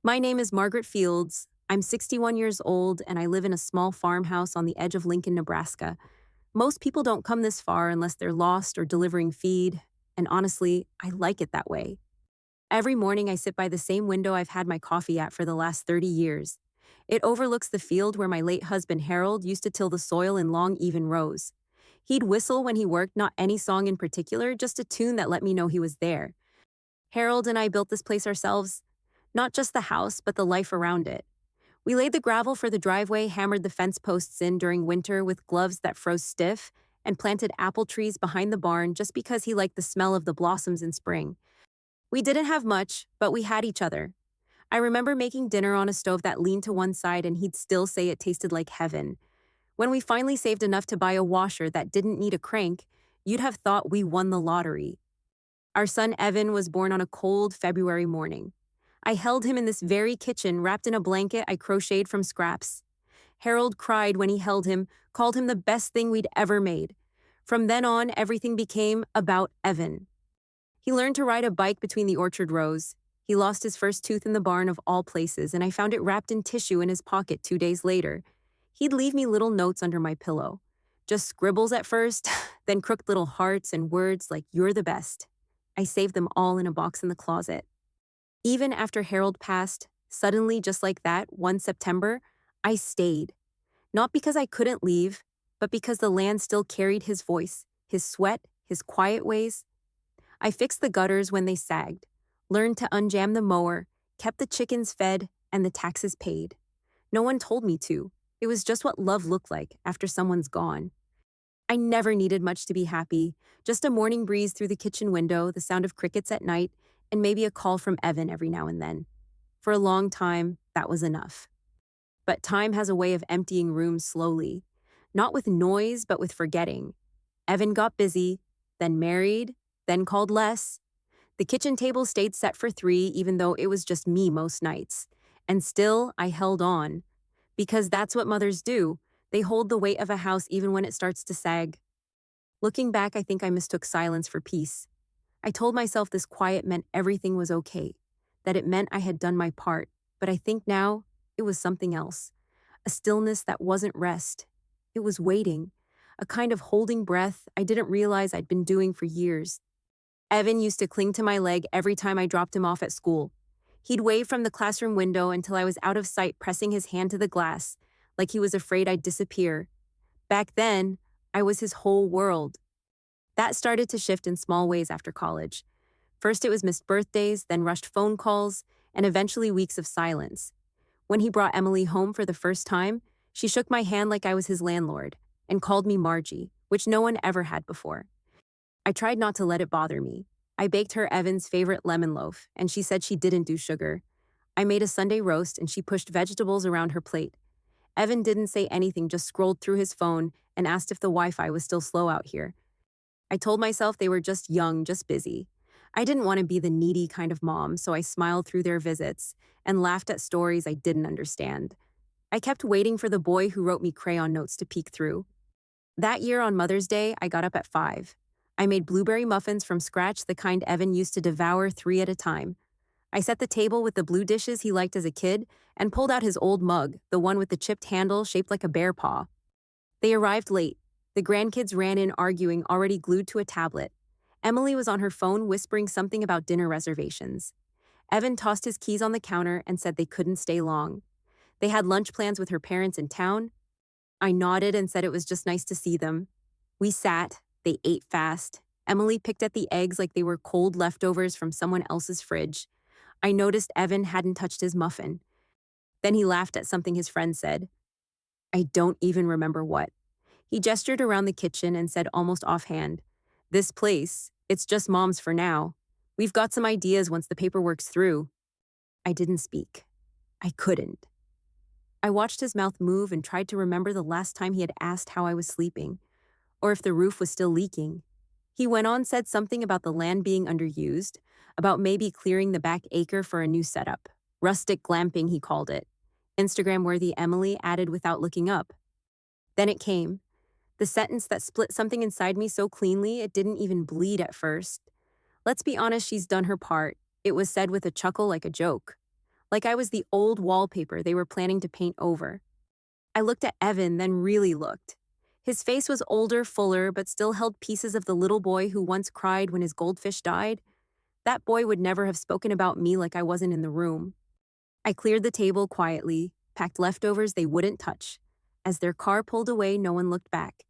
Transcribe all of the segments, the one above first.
My name is Margaret Fields. I'm 61 years old and I live in a small farmhouse on the edge of Lincoln, Nebraska. Most people don't come this far unless they're lost or delivering feed, and honestly, I like it that way. Every morning I sit by the same window I've had my coffee at for the last 30 years. It overlooks the field where my late husband Harold used to till the soil in long, even rows. He'd whistle when he worked, not any song in particular, just a tune that let me know he was there. Harold and I built this place ourselves, not just the house, but the life around it. We laid the gravel for the driveway, hammered the fence posts in during winter with gloves that froze stiff, and planted apple trees behind the barn just because he liked the smell of the blossoms in spring. We didn't have much, but we had each other. I remember making dinner on a stove that leaned to one side and he'd still say it tasted like heaven. When we finally saved enough to buy a washer that didn't need a crank, you'd have thought we won the lottery. Our son Evan was born on a cold February morning. I held him in this very kitchen, wrapped in a blanket I crocheted from scraps. Harold cried when he held him, called him the best thing we'd ever made. From then on, everything became about Evan. He learned to ride a bike between the orchard rows. He lost his first tooth in the barn of all places, and I found it wrapped in tissue in his pocket 2 days later. He'd leave me little notes under my pillow. Just scribbles at first, then crooked little hearts and words like, "You're the best." I saved them all in a box in the closet. Even after Harold passed, suddenly, just like that, one September, I stayed. Not because I couldn't leave, but because the land still carried his voice, his sweat, his quiet ways. I fixed the gutters when they sagged, learned to unjam the mower, kept the chickens fed, and the taxes paid. No one told me to. It was just what love looked like after someone's gone. I never needed much to be happy, just a morning breeze through the kitchen window, the sound of crickets at night, and maybe a call from Evan every now and then. For a long time, that was enough. But time has a way of emptying rooms slowly, not with noise, but with forgetting. Evan got busy, then married, then called less. The kitchen table stayed set for 3, even though it was just me most nights. And still, I held on. Because that's what mothers do. They hold the weight of a house even when it starts to sag. Looking back, I think I mistook silence for peace. I told myself this quiet meant everything was okay, that it meant I had done my part, but I think now it was something else. A stillness that wasn't rest. It was waiting, a kind of holding breath I didn't realize I'd been doing for years. Evan used to cling to my leg every time I dropped him off at school. He'd wave from the classroom window until I was out of sight, pressing his hand to the glass, like he was afraid I'd disappear. Back then, I was his whole world. That started to shift in small ways after college. First it was missed birthdays, then rushed phone calls, and eventually weeks of silence. When he brought Emily home for the first time, she shook my hand like I was his landlord, and called me Margie, which no one ever had before. I tried not to let it bother me. I baked her Evan's favorite lemon loaf, and she said she didn't do sugar. I made a Sunday roast, and she pushed vegetables around her plate. Evan didn't say anything, just scrolled through his phone and asked if the Wi-Fi was still slow out here. I told myself they were just young, just busy. I didn't want to be the needy kind of mom, so I smiled through their visits and laughed at stories I didn't understand. I kept waiting for the boy who wrote me crayon notes to peek through. That year on Mother's Day, I got up at 5. I made blueberry muffins from scratch, the kind Evan used to devour 3 at a time. I set the table with the blue dishes he liked as a kid and pulled out his old mug, the one with the chipped handle shaped like a bear paw. They arrived late. The grandkids ran in arguing, already glued to a tablet. Emily was on her phone whispering something about dinner reservations. Evan tossed his keys on the counter and said they couldn't stay long. They had lunch plans with her parents in town. I nodded and said it was just nice to see them. We sat. They ate fast. Emily picked at the eggs like they were cold leftovers from someone else's fridge. I noticed Evan hadn't touched his muffin. Then he laughed at something his friend said. I don't even remember what. He gestured around the kitchen and said almost offhand, "This place, it's just mom's for now. We've got some ideas once the paperwork's through." I didn't speak. I couldn't. I watched his mouth move and tried to remember the last time he had asked how I was sleeping, or if the roof was still leaking. He went on, said something about the land being underused, about maybe clearing the back acre for a new setup. Rustic glamping, he called it. Instagram-worthy, Emily added without looking up. Then it came. The sentence that split something inside me so cleanly it didn't even bleed at first. "Let's be honest, she's done her part." It was said with a chuckle like a joke. like I was the old wallpaper they were planning to paint over. I looked at Evan, then really looked. His face was older, fuller, but still held pieces of the little boy who once cried when his goldfish died. That boy would never have spoken about me like I wasn't in the room. I cleared the table quietly, packed leftovers they wouldn't touch. As their car pulled away, no one looked back.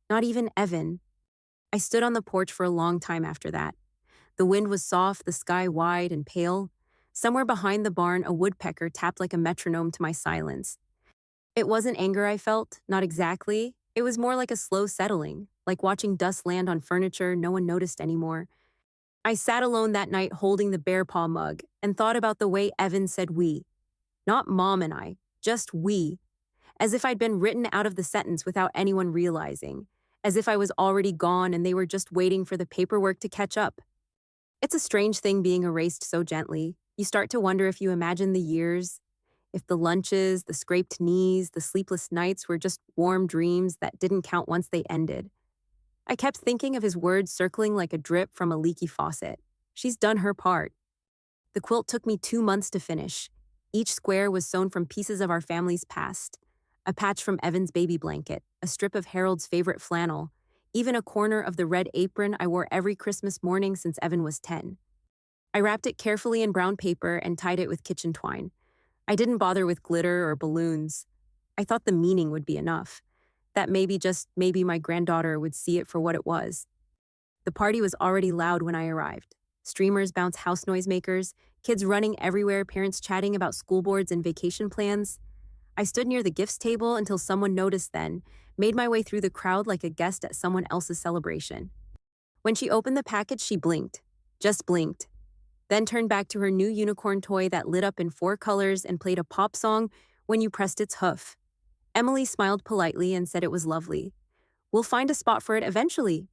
Not even Evan. I stood on the porch for a long time after that. The wind was soft, the sky wide and pale. Somewhere behind the barn, a woodpecker tapped like a metronome to my silence. It wasn't anger I felt, not exactly. It was more like a slow settling, like watching dust land on furniture no one noticed anymore. I sat alone that night holding the bear paw mug and thought about the way Evan said we. Not mom and I, just we. As if I'd been written out of the sentence without anyone realizing. As if I was already gone and they were just waiting for the paperwork to catch up. It's a strange thing being erased so gently. You start to wonder if you imagine the years, if the lunches, the scraped knees, the sleepless nights were just warm dreams that didn't count once they ended. I kept thinking of his words circling like a drip from a leaky faucet. She's done her part. The quilt took me 2 months to finish. Each square was sewn from pieces of our family's past. A patch from Evan's baby blanket, a strip of Harold's favorite flannel, even a corner of the red apron I wore every Christmas morning since Evan was 10. I wrapped it carefully in brown paper and tied it with kitchen twine. I didn't bother with glitter or balloons. I thought the meaning would be enough. That maybe, just maybe, my granddaughter would see it for what it was. The party was already loud when I arrived. Streamers bounce house noisemakers, kids running everywhere, parents chatting about school boards and vacation plans. I stood near the gifts table until someone noticed then, made my way through the crowd like a guest at someone else's celebration. When she opened the package, she blinked. Just blinked. Then turned back to her new unicorn toy that lit up in 4 colors and played a pop song when you pressed its hoof. Emily smiled politely and said it was lovely. We'll find a spot for it eventually.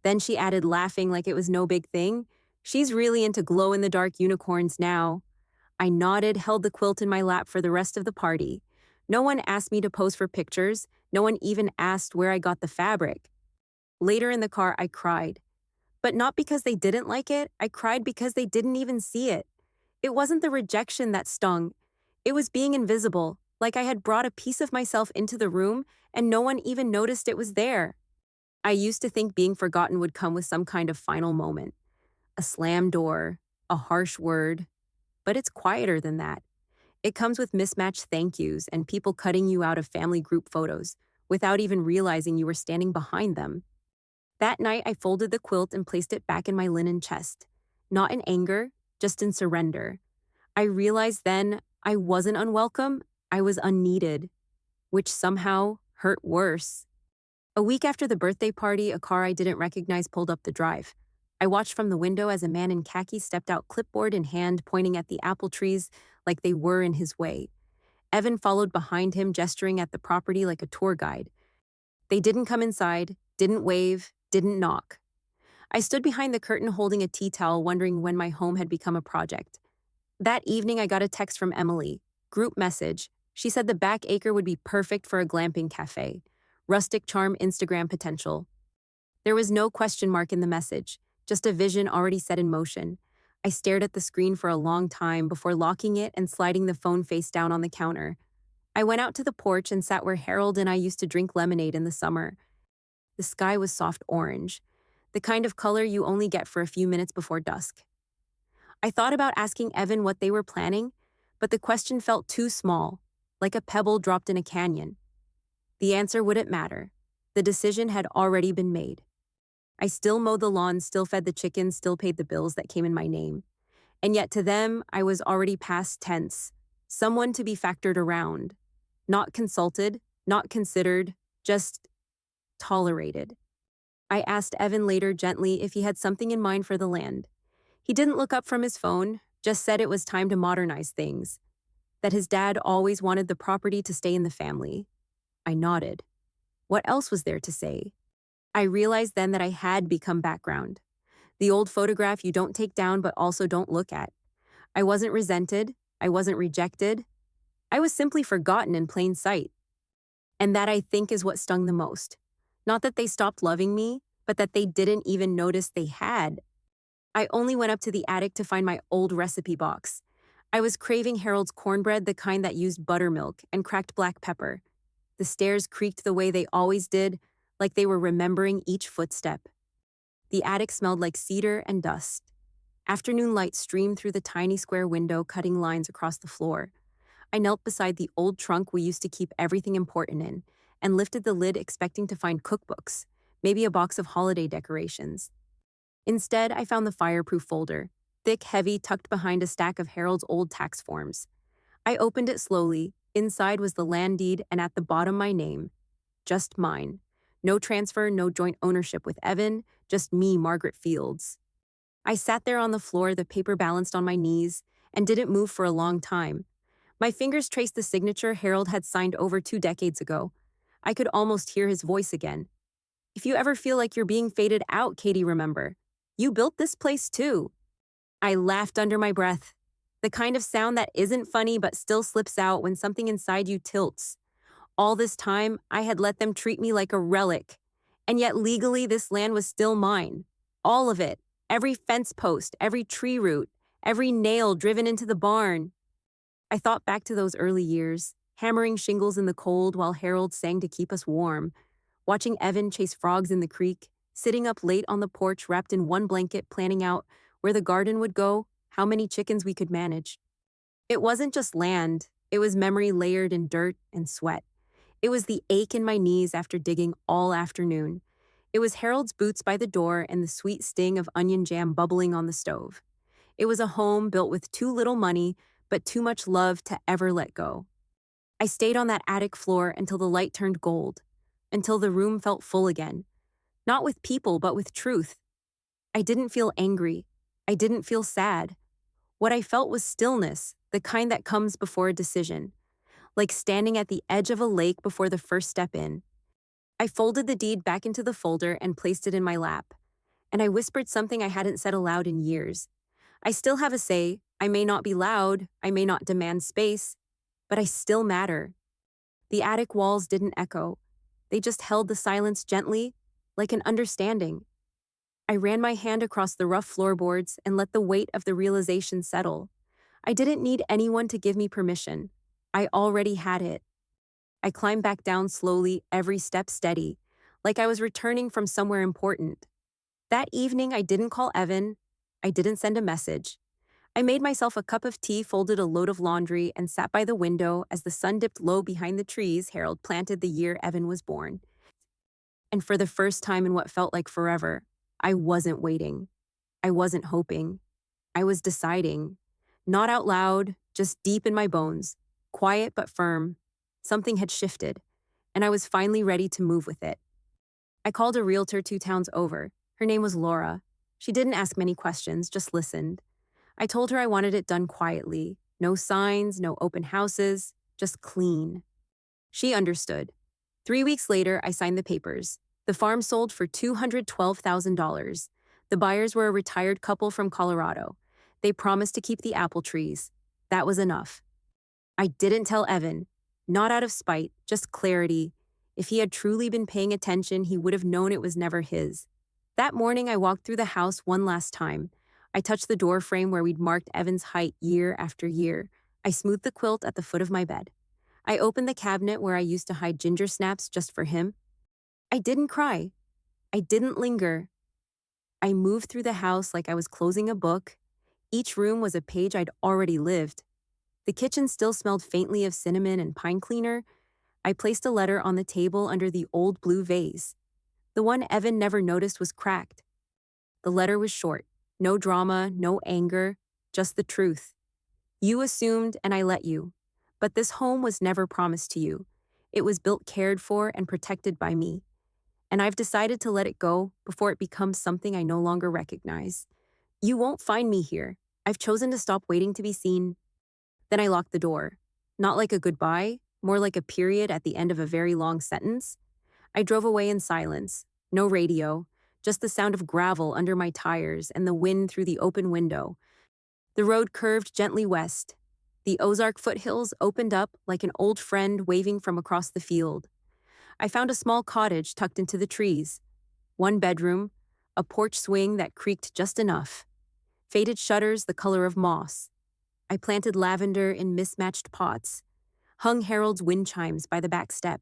Then she added, laughing like it was no big thing, she's really into glow-in-the-dark unicorns now. I nodded, held the quilt in my lap for the rest of the party. No one asked me to pose for pictures. No one even asked where I got the fabric. Later in the car, I cried. But not because they didn't like it, I cried because they didn't even see it. It wasn't the rejection that stung. It was being invisible, like I had brought a piece of myself into the room and no one even noticed it was there. I used to think being forgotten would come with some kind of final moment. A slammed door, a harsh word. But it's quieter than that. It comes with mismatched thank yous and people cutting you out of family group photos without even realizing you were standing behind them. That night, I folded the quilt and placed it back in my linen chest. Not in anger, just in surrender. I realized then I wasn't unwelcome, I was unneeded, which somehow hurt worse. A week after the birthday party, a car I didn't recognize pulled up the drive. I watched from the window as a man in khaki stepped out, clipboard in hand, pointing at the apple trees like they were in his way. Evan followed behind him, gesturing at the property like a tour guide. They didn't come inside, didn't wave, didn't knock. I stood behind the curtain holding a tea towel, wondering when my home had become a project. That evening, I got a text from Emily. Group message. She said the back acre would be perfect for a glamping cafe. Rustic charm, Instagram potential. There was no question mark in the message, just a vision already set in motion. I stared at the screen for a long time before locking it and sliding the phone face down on the counter. I went out to the porch and sat where Harold and I used to drink lemonade in the summer. The sky was soft orange, the kind of color you only get for a few minutes before dusk. I thought about asking Evan what they were planning, but the question felt too small, like a pebble dropped in a canyon. The answer wouldn't matter. The decision had already been made. I still mowed the lawn, still fed the chickens, still paid the bills that came in my name. And yet to them, I was already past tense, someone to be factored around. Not consulted, not considered, just tolerated. I asked Evan later gently if he had something in mind for the land. He didn't look up from his phone, just said it was time to modernize things, that his dad always wanted the property to stay in the family. I nodded. What else was there to say? I realized then that I had become background. The old photograph you don't take down but also don't look at. I wasn't resented. I wasn't rejected. I was simply forgotten in plain sight. And that, I think, is what stung the most. Not that they stopped loving me, but that they didn't even notice they had. I only went up to the attic to find my old recipe box. I was craving Harold's cornbread, the kind that used buttermilk and cracked black pepper. The stairs creaked the way they always did, like they were remembering each footstep. The attic smelled like cedar and dust. Afternoon light streamed through the tiny square window, cutting lines across the floor. I knelt beside the old trunk we used to keep everything important in and lifted the lid, expecting to find cookbooks, maybe a box of holiday decorations. Instead, I found the fireproof folder, thick, heavy, tucked behind a stack of Harold's old tax forms. I opened it slowly. Inside was the land deed, and at the bottom my name. Just mine. No transfer, no joint ownership with Evan, just me, Margaret Fields. I sat there on the floor, the paper balanced on my knees, and didn't move for a long time. My fingers traced the signature Harold had signed over 2 decades ago. I could almost hear his voice again. If you ever feel like you're being faded out, Katie, remember. You built this place too. I laughed under my breath. The kind of sound that isn't funny but still slips out when something inside you tilts. All this time, I had let them treat me like a relic. And yet legally, this land was still mine. All of it. Every fence post, every tree root, every nail driven into the barn. I thought back to those early years, hammering shingles in the cold while Harold sang to keep us warm, watching Evan chase frogs in the creek, sitting up late on the porch wrapped in one blanket planning out where the garden would go, how many chickens we could manage. It wasn't just land, it was memory layered in dirt and sweat. It was the ache in my knees after digging all afternoon. It was Harold's boots by the door and the sweet sting of onion jam bubbling on the stove. It was a home built with too little money, but too much love to ever let go. I stayed on that attic floor until the light turned gold, until the room felt full again. Not with people, but with truth. I didn't feel angry. I didn't feel sad. What I felt was stillness, the kind that comes before a decision, like standing at the edge of a lake before the first step in. I folded the deed back into the folder and placed it in my lap, and I whispered something I hadn't said aloud in years. I still have a say. I may not be loud, I may not demand space, but I still matter. The attic walls didn't echo. They just held the silence gently, like an understanding. I ran my hand across the rough floorboards and let the weight of the realization settle. I didn't need anyone to give me permission. I already had it. I climbed back down slowly, every step steady, like I was returning from somewhere important. That evening, I didn't call Evan. I didn't send a message. I made myself a cup of tea, folded a load of laundry, and sat by the window as the sun dipped low behind the trees Harold planted the year Evan was born. And for the first time in what felt like forever, I wasn't waiting. I wasn't hoping. I was deciding. Not out loud, just deep in my bones. Quiet but firm. Something had shifted, and I was finally ready to move with it. I called a realtor 2 towns over. Her name was Laura. She didn't ask many questions, just listened. I told her I wanted it done quietly. No signs, no open houses, just clean. She understood. 3 weeks later, I signed the papers. The farm sold for $212,000. The buyers were a retired couple from Colorado. They promised to keep the apple trees. That was enough. I didn't tell Evan. Not out of spite, just clarity. If he had truly been paying attention, he would have known it was never his. That morning, I walked through the house one last time. I touched the door frame where we'd marked Evan's height year after year. I smoothed the quilt at the foot of my bed. I opened the cabinet where I used to hide ginger snaps just for him. I didn't cry. I didn't linger. I moved through the house like I was closing a book. Each room was a page I'd already lived. The kitchen still smelled faintly of cinnamon and pine cleaner. I placed a letter on the table under the old blue vase. The one Evan never noticed was cracked. The letter was short. No drama, no anger, just the truth. You assumed and I let you. But this home was never promised to you. It was built, cared for, and protected by me. And I've decided to let it go before it becomes something I no longer recognize. You won't find me here. I've chosen to stop waiting to be seen. Then I locked the door. Not like a goodbye, more like a period at the end of a very long sentence. I drove away in silence. No radio, just the sound of gravel under my tires and the wind through the open window. The road curved gently west. The Ozark foothills opened up like an old friend waving from across the field. I found a small cottage tucked into the trees. 1 bedroom, a porch swing that creaked just enough. Faded shutters the color of moss. I planted lavender in mismatched pots, hung Harold's wind chimes by the back step.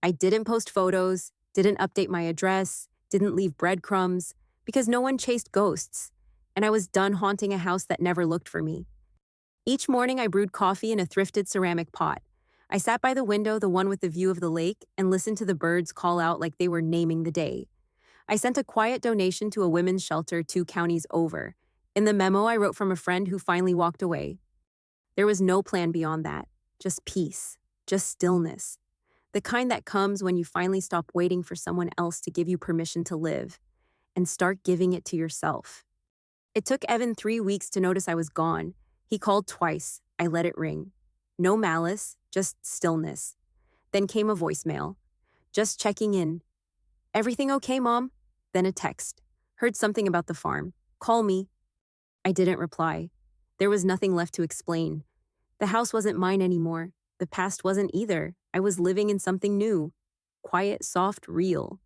I didn't post photos, didn't update my address, didn't leave breadcrumbs, because no one chased ghosts, and I was done haunting a house that never looked for me. Each morning I brewed coffee in a thrifted ceramic pot. I sat by the window, the one with the view of the lake, and listened to the birds call out like they were naming the day. I sent a quiet donation to a women's shelter 2 counties over. In the memo, I wrote from a friend who finally walked away. There was no plan beyond that, just peace, just stillness. The kind that comes when you finally stop waiting for someone else to give you permission to live and start giving it to yourself. It took Evan 3 weeks to notice I was gone. He called twice. I let it ring. No malice, just stillness. Then came a voicemail. Just checking in. Everything okay, Mom? Then a text. Heard something about the farm. Call me. I didn't reply. There was nothing left to explain. The house wasn't mine anymore. The past wasn't either. I was living in something new. Quiet, soft, real.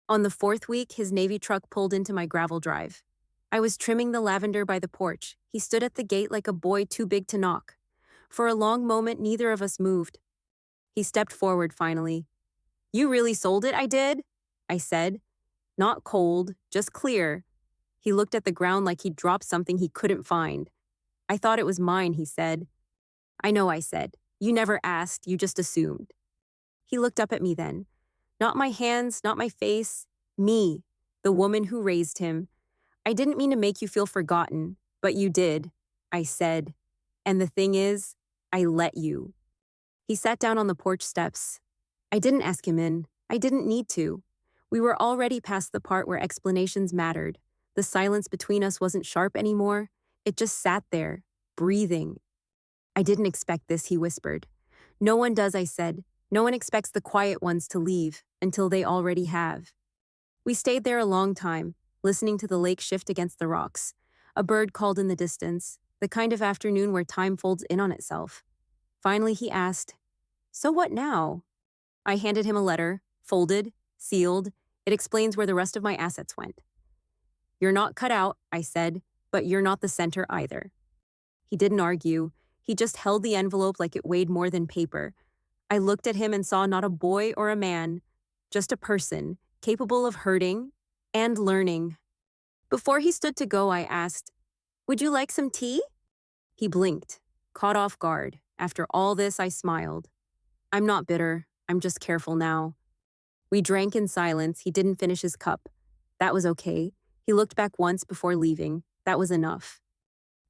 On the 4th week, his Navy truck pulled into my gravel drive. I was trimming the lavender by the porch. He stood at the gate like a boy too big to knock. For a long moment, neither of us moved. He stepped forward finally. You really sold it, I did? I said. Not cold, just clear. He looked at the ground like he'd dropped something he couldn't find. I thought it was mine, he said. I know, I said. You never asked, you just assumed. He looked up at me then. Not my hands, not my face. Me, the woman who raised him. I didn't mean to make you feel forgotten, but you did, I said. And the thing is, I let you. He sat down on the porch steps. I didn't ask him in. I didn't need to. We were already past the part where explanations mattered. The silence between us wasn't sharp anymore. It just sat there, breathing. I didn't expect this, he whispered. No one does, I said. No one expects the quiet ones to leave until they already have. We stayed there a long time, listening to the lake shift against the rocks. A bird called in the distance, the kind of afternoon where time folds in on itself. Finally, he asked, So what now? I handed him a letter, folded, sealed. It explains where the rest of my assets went. You're not cut out, I said, but you're not the center either. He didn't argue. He just held the envelope like it weighed more than paper. I looked at him and saw not a boy or a man, just a person, capable of hurting and learning. Before he stood to go, I asked, Would you like some tea? He blinked, caught off guard. After all this, I smiled. I'm not bitter. I'm just careful now. We drank in silence. He didn't finish his cup. That was okay. He looked back once before leaving. That was enough.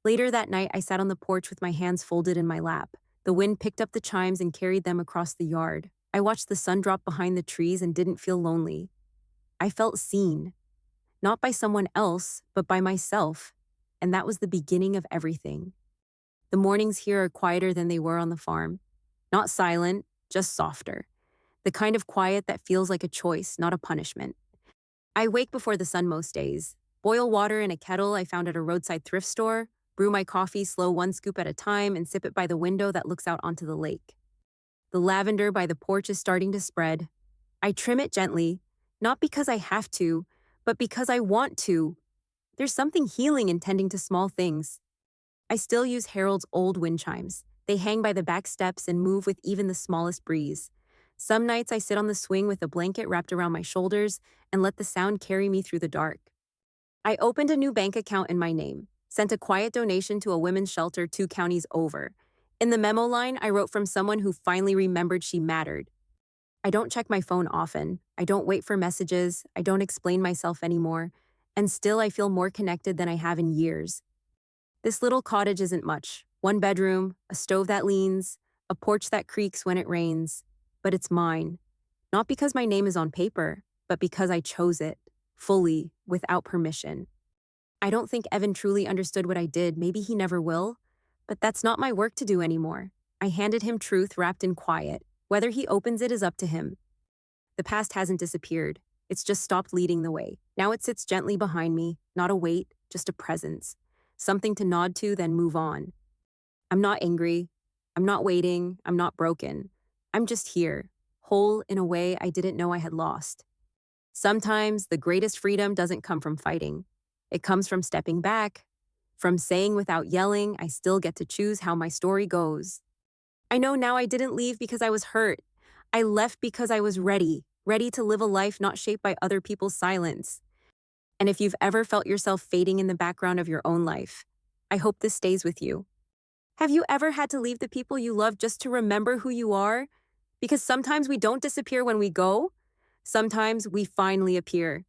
Later that night, I sat on the porch with my hands folded in my lap. The wind picked up the chimes and carried them across the yard. I watched the sun drop behind the trees and didn't feel lonely. I felt seen. Not by someone else, but by myself. And that was the beginning of everything. The mornings here are quieter than they were on the farm. Not silent, just softer. The kind of quiet that feels like a choice, not a punishment. I wake before the sun most days. Boil water in a kettle I found at a roadside thrift store, brew my coffee slow 1 scoop at a time, and sip it by the window that looks out onto the lake. The lavender by the porch is starting to spread. I trim it gently, not because I have to, but because I want to. There's something healing in tending to small things. I still use Harold's old wind chimes. They hang by the back steps and move with even the smallest breeze. Some nights I sit on the swing with a blanket wrapped around my shoulders and let the sound carry me through the dark. I opened a new bank account in my name, sent a quiet donation to a women's shelter 2 counties over. In the memo line, I wrote from someone who finally remembered she mattered. I don't check my phone often. I don't wait for messages. I don't explain myself anymore. And still I feel more connected than I have in years. This little cottage isn't much. 1 bedroom, a stove that leans, a porch that creaks when it rains. But it's mine. Not because my name is on paper, but because I chose it, fully, without permission. I don't think Evan truly understood what I did. Maybe he never will. But that's not my work to do anymore. I handed him truth wrapped in quiet. Whether he opens it is up to him. The past hasn't disappeared. It's just stopped leading the way. Now it sits gently behind me, not a weight, just a presence. Something to nod to, then move on. I'm not angry. I'm not waiting. I'm not broken. I'm just here, whole in a way I didn't know I had lost. Sometimes the greatest freedom doesn't come from fighting. It comes from stepping back, From saying without yelling, I still get to choose how my story goes. I know now I didn't leave because I was hurt. I left because I was ready to live a life not shaped by other people's silence. And if you've ever felt yourself fading in the background of your own life, I hope this stays with you. Have you ever had to leave the people you love just to remember who you are? Because sometimes we don't disappear when we go, sometimes we finally appear.